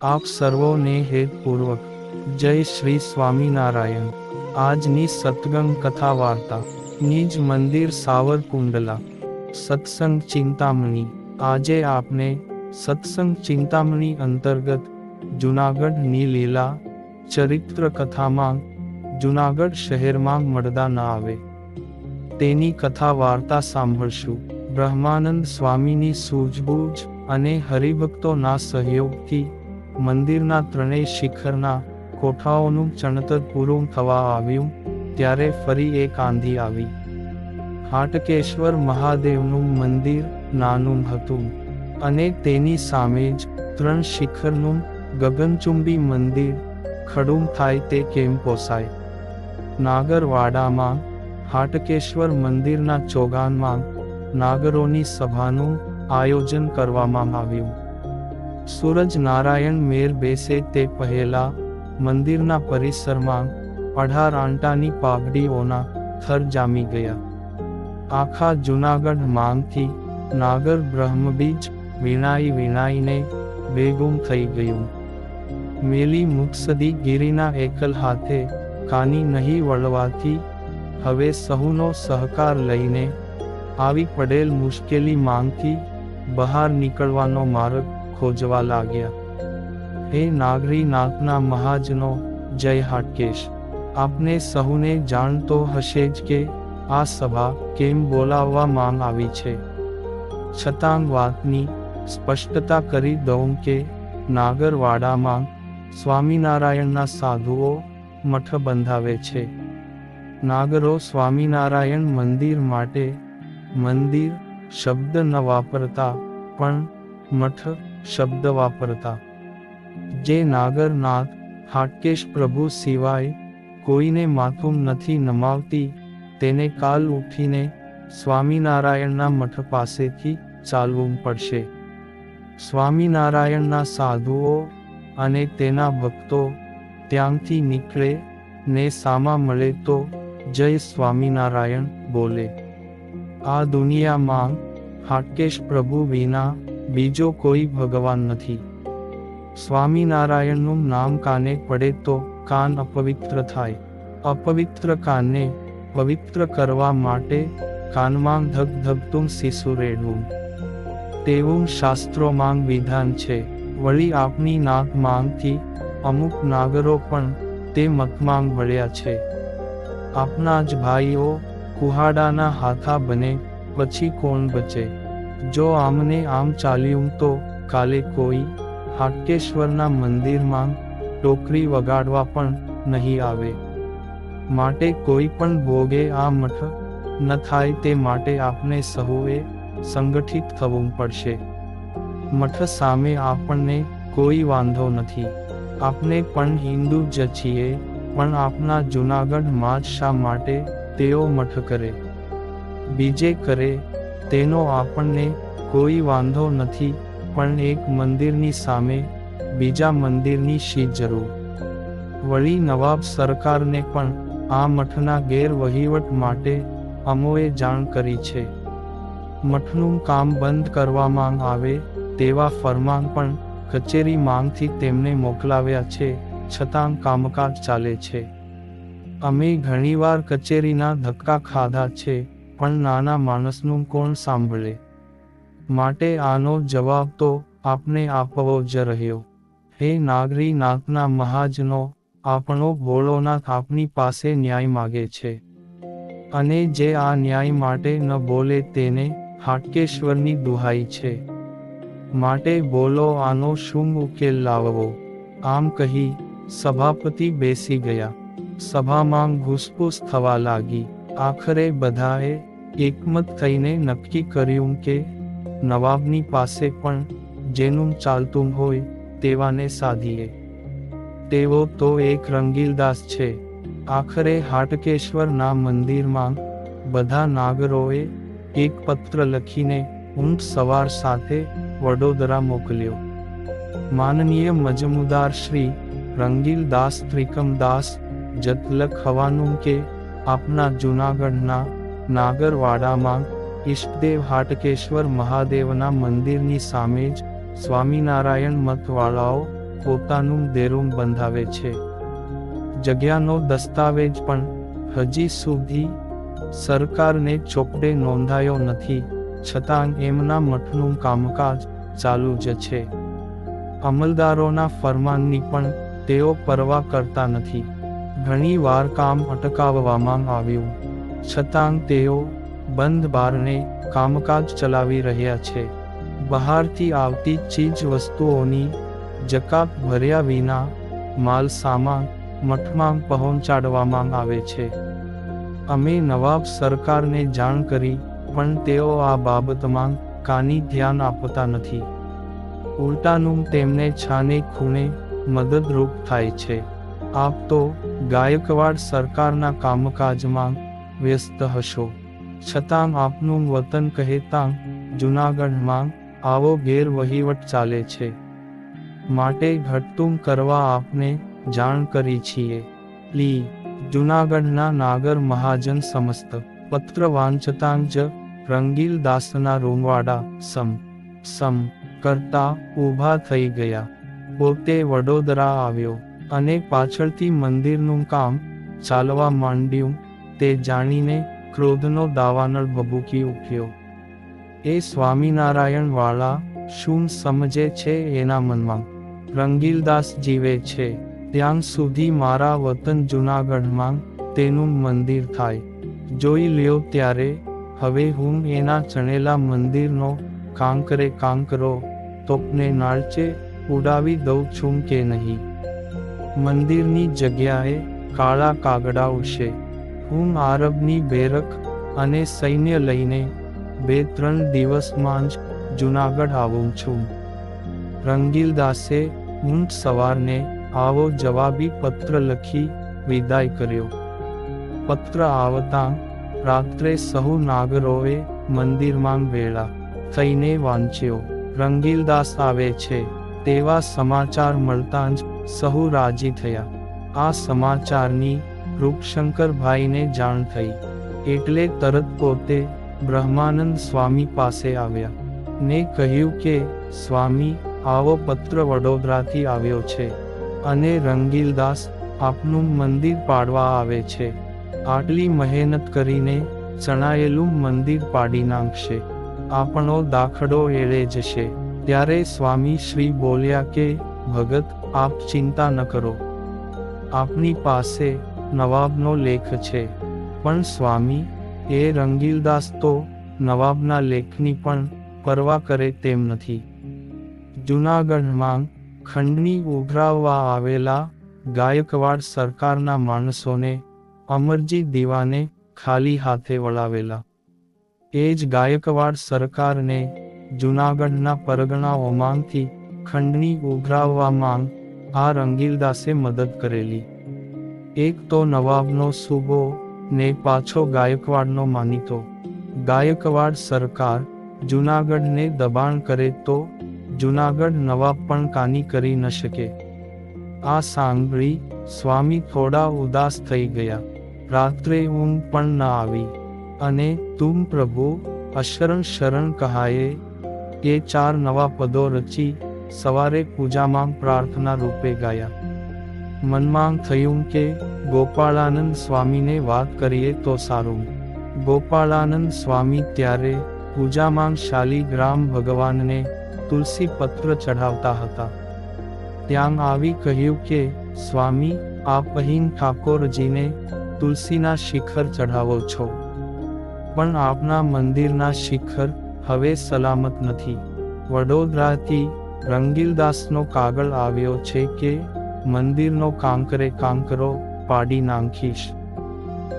આપ સર્વોને હેતપૂર્વક જય શ્રી સ્વામિનારાયણ। આજની સત્સંગ કથા વાર્તા નિજ મંદિર સાવરકુંડલા સત્સંગ ચિંતામણી। આજે આપને સત્સંગ ચિંતામણી અંતર્ગત જૂનાગઢની લીલા ચરિત્ર કથામાં જૂનાગઢ શહેરમાં મળદા ન આવે તેની કથા વાર્તા સાંભળશું। બ્રહ્માનંદ સ્વામીની સૂઝબૂઝ અને હરિભક્તોના સહયોગથી મંદિરના ત્રણેય શિખરના કોઠાઓનું ચણતર પૂરું થવા આવ્યું ત્યારે ફરી એક આંધી આવી। હાટકેશ્વર મહાદેવનું મંદિર નાનું હતું અને તેની સામે જ ત્રણ શિખરનું ગગનચુંબી મંદિર ખડું થાય તે કેમ પોસાય। નાગરવાડામાં હાટકેશ્વર મંદિરના ચોગાનમાં નાગરોની સભાનું આયોજન કરવામાં આવ્યું। સૂરજ નારાયણ મેર બેસે તે પહેલા મંદિરના પરિસરમાં 18 આંટાની પાઘડીઓના થર જામી ગયા। આખા જૂનાગઢ માંગથી નાગર બ્રહ્મબીજ વીણાઈને ભેગું થઈ ગયું। મેલી મુક્સદી ગીરીના એકલ હાથે કાની નહીં વળવાથી હવે સહુનો સહકાર લઈને આવી પડેલ મુશ્કેલી માંગથી બહાર નીકળવાનો માર્ગ ખોજવા લાગ્યા। હે નાગરી નાથના મહાજનો, જય હાટકેશ। આપને સહુને જાણ તો હશે જ કે આ સભા કેમ બોલાવવામાં આવી છે, છતાં વાતની સ્પષ્ટતા કરી દઉં કે નાગરવાડામાં સ્વામિનારાયણના સાધુઓ મઠ બંધાવે છે। નાગરો સ્વામિનારાયણ મંદિર માટે મંદિર શબ્દ ન વાપરતા પણ મઠ શબ્દ વાપરતા। જે નાગરનાથ હાટકેશ પ્રભુ સિવાય કોઈને માથું નથી નમાવતી તેને કાલ ઉઠીને સ્વામિનારાયણના મઠ પાસેથી ચાલવું પડશે। સ્વામિનારાયણના સાધુઓ અને તેના ભક્તો ત્યાંથી નીકળે ને સામા મળે તો જય સ્વામિનારાયણ બોલે। આ દુનિયામાં હાટકેશ પ્રભુ વિના બીજો કોઈ ભગવાન નથી। સ્વામિનારાયણનું નામ કાને પડે તો કાન અપવિત્ર થાય। અપવિત્ર કાનને પવિત્ર કરવા માટે કાનમાં ધગધગતું શીશુ રેડવું તેવું શાસ્ત્રોમાં વિધાન છે। વળી આપની નાગ માંગથી અમુક નાગરો પણ તે મતમાં વળ્યા છે। આપના જ ભાઈઓ કુહાડાના હાથા બને પછી કોણ બચે। જો આમને આમ ચાલ્યું તો કાલે કોઈ હાટકેશ્વરના મંદિરમાં ટોકરી વગાડવા પણ નહીં આવે। માટે કોઈ પણ ભોગે આ મઠ ન થાય તે માટે આપને સહુએ સંગઠિત થવું પડશે। મઠ સામે આપણને કોઈ વાંધો નથી, આપણે પણ હિન્દુ જ છીએ, પણ આપના જૂનાગઢમાં જ શા માટે તેઓ મઠ કરે, બીજે કરે તેનો આપણને કોઈ વાંધો નથી, પણ એક મંદિરની સામે બીજા મંદિરની શી જરૂર। વળી નવાબ સરકારને પણ આ મઠના ગેરવહીવટ માટે અમોએ જાણ કરી છે। મઠનું કામ બંધ કરવામાં આવે તેવા ફરમાન પણ કચેરી માંગથી તેમને મોકલાવ્યા છે, છતાં કામકાજ ચાલે છે। અમે ઘણીવાર કચેરીના ધક્કા ખાધા છે, પણ નાના માણસનું કોણ સાંભળે। માટે આનો જવાબ તો આપને આપવો જ રહ્યો। હે નાગરી નાથના મહાજનો, આપણો ભોળોનાથ આપની પાસે ન્યાય માગે છે, અને જે આ ન્યાય માટે ન બોલે તેને હાટકેશ્વરની દુહાઈ છે। માટે બોલો આનો શું ઉકેલ લાવવો। આમ કહી સભાપતિ બેસી ગયા। સભામાં ઘૂસપૂસ થવા લાગી। આખરે બધાએ એકમત થઈને નક્કી કર્યું કે નવાબની પાસે પણ જેનું ચાલતું હોય તેવાને સાધીએ। તેવો તો એક રંગીલદાસ છે। આખરે હાટકેશ્વરના મંદિરમાં બધા નાગરોએ એક પત્ર લખીને ઊંટ સવાર સાથે વડોદરા મોકલ્યો। માનનીય મજમુદાર શ્રી રંગીલદાસ ત્રિકમદાસ જત લખવાનું કે આપના જૂનાગઢના નાગરવાડામાં ઈષ્ટદેવ હાટકેશ્વર મહાદેવના મંદિરની સામે જ સ્વામિનારાયણ મતવાળાઓ પોતાનું દેરું બંધાવે છે. જગ્યાનો દસ્તાવેજ પણ હજી સુધી સરકારને ચોપડે નોંધાયો નથી, છતાં એમના મઠનું કામકાજ ચાલુ જ છે. અમલદારોના ફરમાનની પણ તેઓ પરવા કરતા નથી. ઘણી વાર કામ અટકાવવામાં આવ્યું, છતાં તેઓ બંધ બારણે કામકાજ ચલાવી રહ્યા છે. બહારથી આવતી ચીજ વસ્તુઓની જકાત ભર્યા વિના માલ સામાન મઠમાં પહોંચાડવામાં આવે છે. અમે નવાબ સરકારને જાણ કરી, પણ તેઓ આ બાબતમાં કાની ધ્યાન આપતા નથી. ઉલટાનું તેમને છાને ખૂણે મદદરૂપ થાય છે. આપ તો ગાયકવાડ સરકારના કામકાજમાં વ્યસ્ત હશો, છતાં આપનું વતન કહેતાં જૂનાગઢમાં આવો ગેરવહીવટ ચાલે છે. માટે ઘટતું કરવા આપને જાણ કરી છીએ. લી. જૂનાગઢના નાગર મહાજન સમસ્ત પત્ર વાંચતાં જ રંગીલદાસના રૂંવાડા સમ કરતા ઊભા થઈ ગયા. પોતે વડોદરા આવ્યો અને પાછળથી મંદિરનું કામ ચાલવા માંડ્યું તે જાણીને ક્રોધનો દાવાનળ ભભૂકી ઉઠ્યો. એ સ્વામિનારાયણ વાળા શું સમજે છે એના મનમાં? રંગીલદાસ જીવે છે ત્યાં સુધી મારા વતન જૂનાગઢમાં તેનું મંદિર થાય. જોઈ લ્યો ત્યારે હવે હું એના ચણેલા મંદિરનો કાંકરો તોપને નાળચે ઉડાવી દઉં છું કે નહીં. મંદિરની જગ્યાએ કાળા કાગડા ઉડશે. હું આરબની બેરક અને સૈન્ય લઈને 2-3 દિવસમાં જ જૂનાગઢ આવું છું. રંગીલદાસે ઊંટ સવારને આવો જવાબી પત્ર લખી વિદાય કર્યો. પત્ર આવતાં રાત્રે સહુ નાગરોએ મંદિરમાં વેળા થઈને વાંચ્યો. રંગીલદાસ આવે છે તેવા સમાચાર મળતાં જ સહુ રાજી થયા. આ સમાચારની રૂપશંકરભાઈને જાણ થઈ એટલે તરત પોતે બ્રહ્માનંદ સ્વામી પાસે આવ્યા ને કહ્યું કે સ્વામી, આવો પત્ર વડોદરાથી આવ્યો છે અને રંગીલદાસ આપનું મંદિર પાડવા આવે છે. આટલી મહેનત કરીને ચણાયેલું મંદિર પાડી નાખશે. આપણો દાખલો એળે જશે. ત્યારે સ્વામી શ્રી બોલ્યા કે ભગત, આપ ચિંતા ન કરો. આપની પાસે નવાબનો લેખ છે. પણ સ્વામી, એ રંગીલદાસ તો નવાબના લેખની પણ પરવા કરે તેમ નથી. જૂનાગઢમાં ખંડણી ઉઘરાવવા આવેલા ગાયકવાડ સરકારના માણસોને અમરજી દીવાને ખાલી હાથે વળાવેલા. એ જ ગાયકવાડ સરકારને જૂનાગઢના પરગણાઓમાંથી ખંડણી ઉઘરાવવામાં આ રંગીલદાસે મદદ કરેલી. એક તો નવાબનો સૂબો ને પાછો ગાયકવાડનો માનીતો. ગાયકવાડ સરકાર જૂનાગઢને દબાણ કરે તો જૂનાગઢ નવાબ પણ કાની કરી ન શકે. આ સાંભળી સ્વામી થોડા ઉદાસ થઈ ગયા. રાત્રે ઊંઘ પણ ન આવી અને તુમ પ્રભુ અશરણ શરણ કહાયે એ 4 નવા પદો રચી સવારે પૂજામાં પ્રાર્થના રૂપે ગાયા. મનમાં થયું કે ગોપાળાનંદ સ્વામીને વાત કરીએ તો સારું. ગોપાળાનંદ સ્વામી ત્યારે પૂજામાં શાલીગ્રામ ભગવાનને તુલસી પત્ર ચઢાવતા હતા. ત્યાં આવી કહ્યું કે સ્વામી, આપ અહીં ઠાકોરજીને તુલસીના શિખર ચઢાવો છો, પણ આપના મંદિરના શિખર હવે સલામત નથી. વડોદરાથી રંગીલદાસનો કાગળ આવ્યો છે કે મંદિરનો કાંકરો પાડી નાખીશ.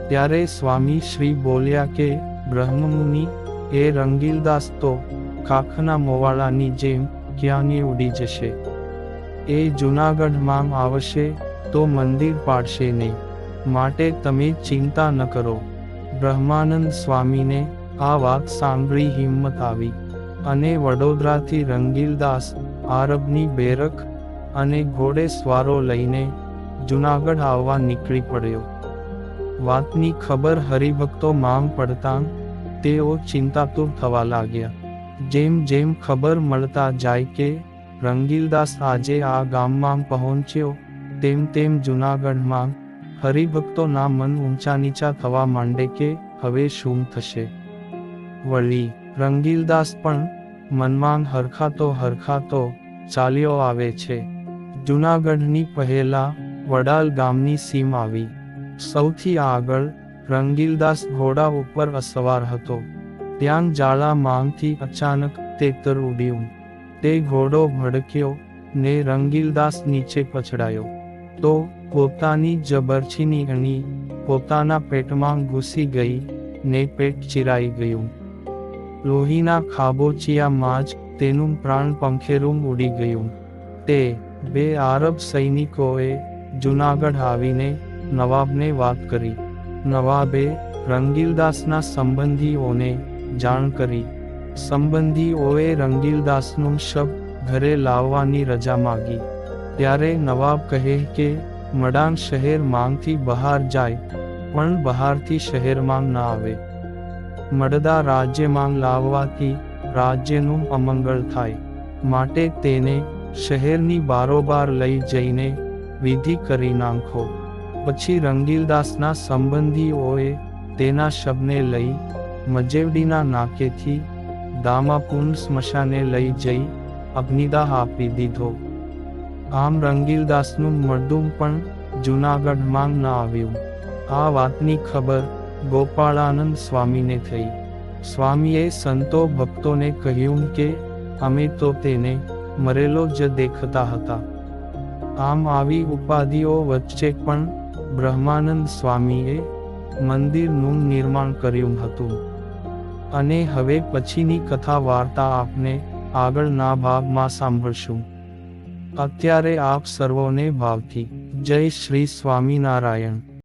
ત્યારે સ્વામી શ્રી બોલ્યા કે બ્રહ્મમુનિ, એ રંગીલદાસ તો કાખના મોવાળાની જેમ ક્યાંય ઉડી જશે. એ જૂનાગઢમાં આવશે તો મંદિર પાડશે નહીં. માટે તમે ચિંતા ન કરો. બ્રહ્માનંદ સ્વામીને આ વાત સાંભળી હિંમત આવી અને વડોદરાથી રંગીલદાસ આરબની બેરક અને ઘોડે સ્વારો લઈને જૂનાગઢ આવવા નીકળી પડ્યો. વાતની ખબર હરિભક્તો માંગ પડતાં તેઓ ચિંતાતુર થવા લાગ્યા. જેમ જેમ ખબર મળતા જાય કે રંગીલદાસ આજે આ ગામમાં પહોંચ્યો તેમ તેમ જૂનાગઢમાં હરિભક્તોના મન ઊંચા નીચા થવા માંડે કે હવે શું થશે. વળી રંગીલદાસ પણ મનમાં હરખાતો ચાલ્યો આવે છે. જૂનાગઢની પહેલા વડાલ ગામની સીમ આવી. સૌથી આગળ રંગીલદાસ ઘોડા ઉપર અસવાર હતો. ત્યાં જાળા માંગથી અચાનક તેતર ઉડ્યું. તે ઘોડો ભડક્યો ને રંગીલદાસ નીચે પછડાયો તો પોતાની જબરછીની અણી પોતાના પેટમાં ઘૂસી ગઈ ને પેટ ચીરાઈ ગયું. લોહીના ખાબોચિયામાં જ તેનું પ્રાણ પંખેરું ઉડી ગયું. તે બે આરબ સૈનિકોએ જૂનાગઢ આવીને નવાબને વાત કરી. નવાબે રંગીલદાસના સંબંધીઓને જાણ કરી. સંબંધીઓએ રંગીલદાસનું શબ ઘરે લાવવાની રજા માગી. ત્યારે નવાબ કહે કે મડાંગ શહેર માંગથી બહાર જાય પણ બહારથી શહેરમાં ન આવે. મડદા રાજ્યમાં લાવવાથી રાજ્યનું અમંગળ થાય, માટે તેને શહેરની બારોબાર લઈ જઈને વિધિ કરી નાખો. પછી રંગીલદાસના સંબંધીઓએ તેના શબને લઈ મજેવડીના નાકેથી દામાપુન સ્મશાને લઈ જઈ અગ્નિદાહ આપી દીધો. આમ રંગીલદાસનું મરદું પણ જૂનાગઢમાં ન આવ્યું. આ વાતની ખબર ગોપાળાનંદ સ્વામીને થઈ. સ્વામીએ સંતો ભક્તોને કહ્યું કે અમે તો તેને મરેલો જ દેખતા હતા. આમ આવી ઉપાધિઓ વચ્ચે પણ બ્રહ્માનંદ સ્વામીએ મંદિરનું નિર્માણ કર્યું હતું. અને હવે પછીની કથા વાર્તા આપને આગળના ભાગમાં સાંભળશું. અત્યારે આપ સર્વોને ભાવથી જય શ્રી સ્વામિનારાયણ.